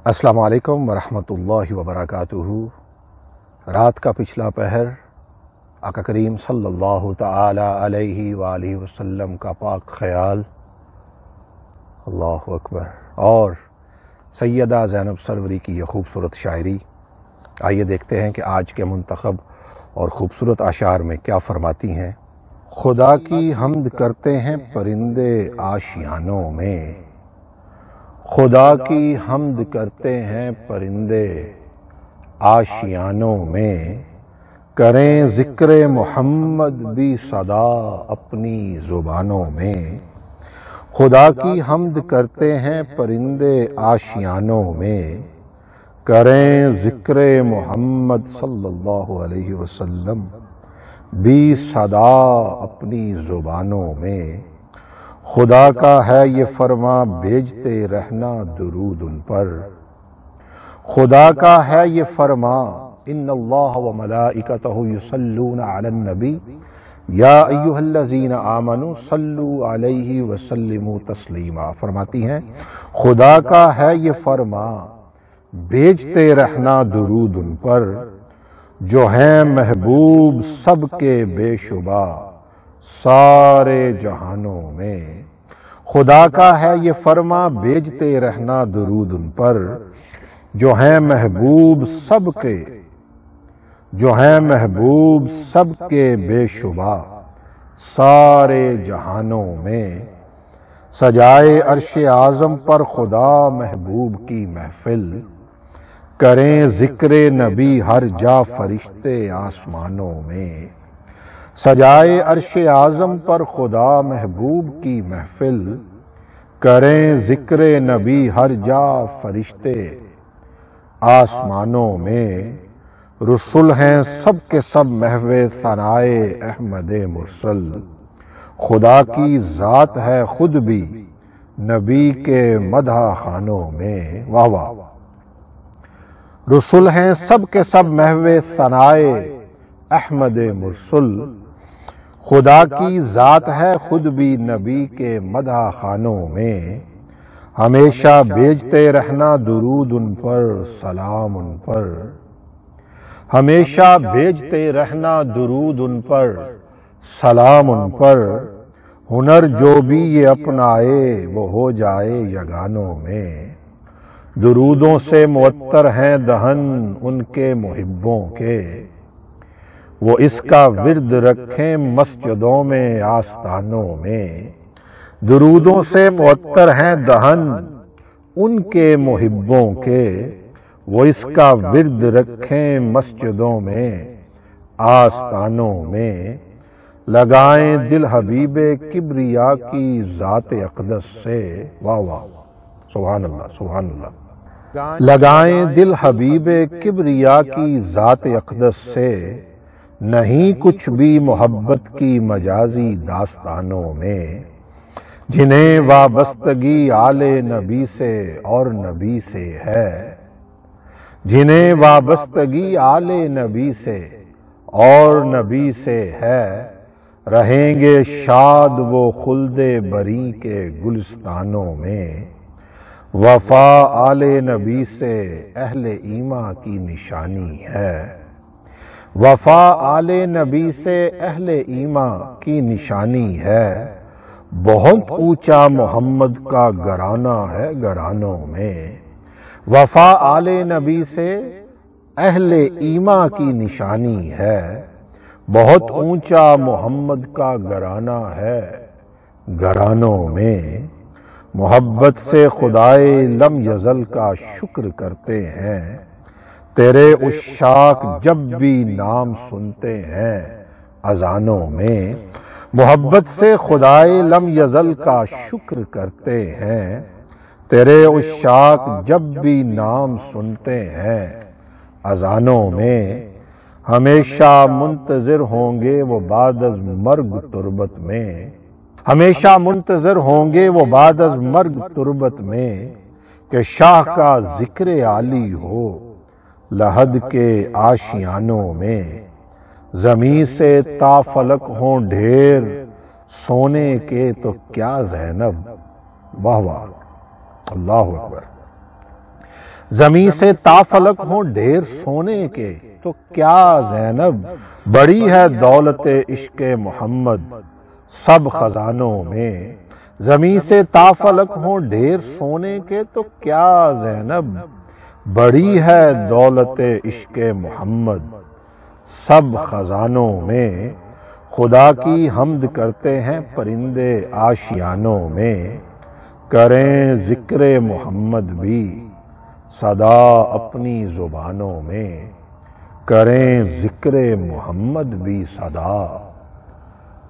السلام علیکم ورحمۃ اللہ وبرکاتہ۔ رات کا پچھلا پہر آقا کریم صلی اللہ تعالی علیہ وآلہ وسلم کا پاک خیال، اللہ اکبر، اور سیدہ زینب سروری کی یہ خوبصورت شاعری۔ آئیے دیکھتے ہیں کہ آج کے منتخب اور خوبصورت اشعار میں کیا فرماتی ہیں۔ خدا کی حمد کرتے ہیں پرندے آشیانوں میں، خدا کی حمد کرتے ہیں پرندے آشیانوں میں، کریں ذکر محمد بھی صدا اپنی زبانوں میں۔ خدا کی حمد کرتے ہیں پرندے آشیانوں میں، کریں ذکر محمد صلی اللہ علیہ وسلم بھی صدا اپنی زبانوں میں۔ خدا کا ہے یہ فرما بھیجتے رہنا درود ان پر، خدا کا ہے یہ فرما ان اللہ وملائکتہ یصلون علی النبی یا ایھا الذین آمنوا صلوا علیہ وسلموا تسلیما۔ فرماتی ہیں خدا کا ہے یہ فرما بھیجتے رہنا درود ان پر، جو ہیں محبوب سب کے بے شبہ سارے جہانوں میں۔ خدا کا ہے یہ فرما بھیجتے رہنا درود ان پر، جو ہیں محبوب سب کے، جو ہیں محبوب سب کے بے شبہ سارے جہانوں میں۔ سجائے عرش اعظم پر خدا محبوب کی محفل، کریں ذکر نبی ہر جا فرشتے آسمانوں میں۔ سجائے عرش اعظم پر خدا محبوب کی محفل، کریں ذکر نبی ہر جا فرشتے آسمانوں میں۔ رسول ہیں سب کے سب محو ثنائے احمد مرسل، خدا کی ذات ہے خود بھی نبی کے مدح خانوں میں۔ واہ واہ۔ رسول ہیں سب کے سب محو ثنائے احمد مرسل، خدا کی ذات ہے خود بھی نبی کے مدح خانوں میں۔ ہمیشہ بھیجتے رہنا درود ان پر، سلام ان پر، ہمیشہ بھیجتے رہنا درود ان پر، سلام ان پر۔ ہنر جو بھی یہ اپنائے وہ ہو جائے یگانوں میں۔ درودوں سے معطر ہیں دہن ان کے محبوں کے، وہ اس کا ورد رکھیں مسجدوں میں آستانوں میں۔ درودوں سے معطر ہیں دہن ان کے محبوں کے، وہ اس کا ورد رکھیں مسجدوں میں آستانوں میں۔ لگائیں دل حبیب کبریا کی ذات اقدس سے، واہ واہ، سبحان اللہ سبحان اللہ۔ لگائیں دل حبیب کبریا کی ذات اقدس سے، نہیں کچھ بھی محبت کی مجازی داستانوں میں۔ جنہیں وابستگی آل نبی سے اور نبی سے ہے، جنہیں وابستگی آل نبی سے اور نبی سے ہے، رہیں گے شاد وہ خلد بری کے گلستانوں میں۔ وفا آل نبی سے اہل ایمان کی نشانی ہے، وفا آل نبی سے اہل ایمان کی نشانی ہے۔ بہت اونچا محمد کا گھرانہ ہے گھرانوں میں، وفا آل نبی سے اہل ایمان کی نشانی ہے۔ بہت اونچا محمد کا گھرانہ ہے گھرانوں میں۔ محبت سے خدائے لم یزل کا شکر کرتے ہیں، تیرے عشاق جب بھی نام سنتے ہیں اذانوں میں۔ محبت سے خدائے لم یزل کا شکر کرتے ہیں، تیرے عشاق جب بھی نام سنتے ہیں اذانوں میں۔ ہمیشہ منتظر ہوں گے وہ بعد از مرگ تربت میں، ہمیشہ منتظر ہوں گے وہ بعد از مرگ تربت میں، کہ شاہ کا ذکر عالی ہو لحد کے آشیانوں میں۔ زمین سے تا فلک ہوں ڈھیر سونے کے تو کیا زینب، واہ واہ، اللہ اکبر۔ زمین سے تافلک ہوں ڈھیر سونے کے تو کیا زینب، بڑی ہے دولت عشق محمد سب خزانوں میں۔ زمین سے تافلک ہوں ڈھیر سونے کے تو کیا زینب، بڑی ہے دولت عشق محمد سب خزانوں میں۔ خدا کی حمد کرتے ہیں پرندے آشیانوں میں، کریں ذکر محمد بھی صدا اپنی زبانوں میں، کریں ذکر محمد بھی صدا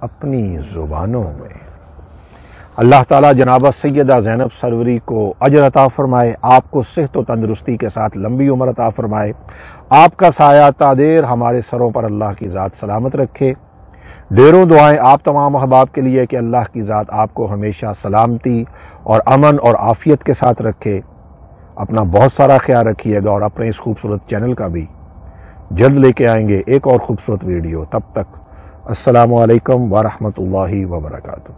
اپنی زبانوں میں۔ اللہ تعالیٰ جناب سیدہ زینب سروری کو اجر عطا فرمائے، آپ کو صحت و تندرستی کے ساتھ لمبی عمر عطا فرمائے، آپ کا سایہ تا دیر ہمارے سروں پر اللہ کی ذات سلامت رکھے۔ ڈھیروں دعائیں آپ تمام احباب کے لیے کہ اللہ کی ذات آپ کو ہمیشہ سلامتی اور امن اور عافیت کے ساتھ رکھے۔ اپنا بہت سارا خیال رکھیے گا، اور اپنے اس خوبصورت چینل کا بھی جلد لے کے آئیں گے ایک اور خوبصورت ویڈیو۔ تب تک السلام علیکم ورحمۃ اللہ وبرکاتہ۔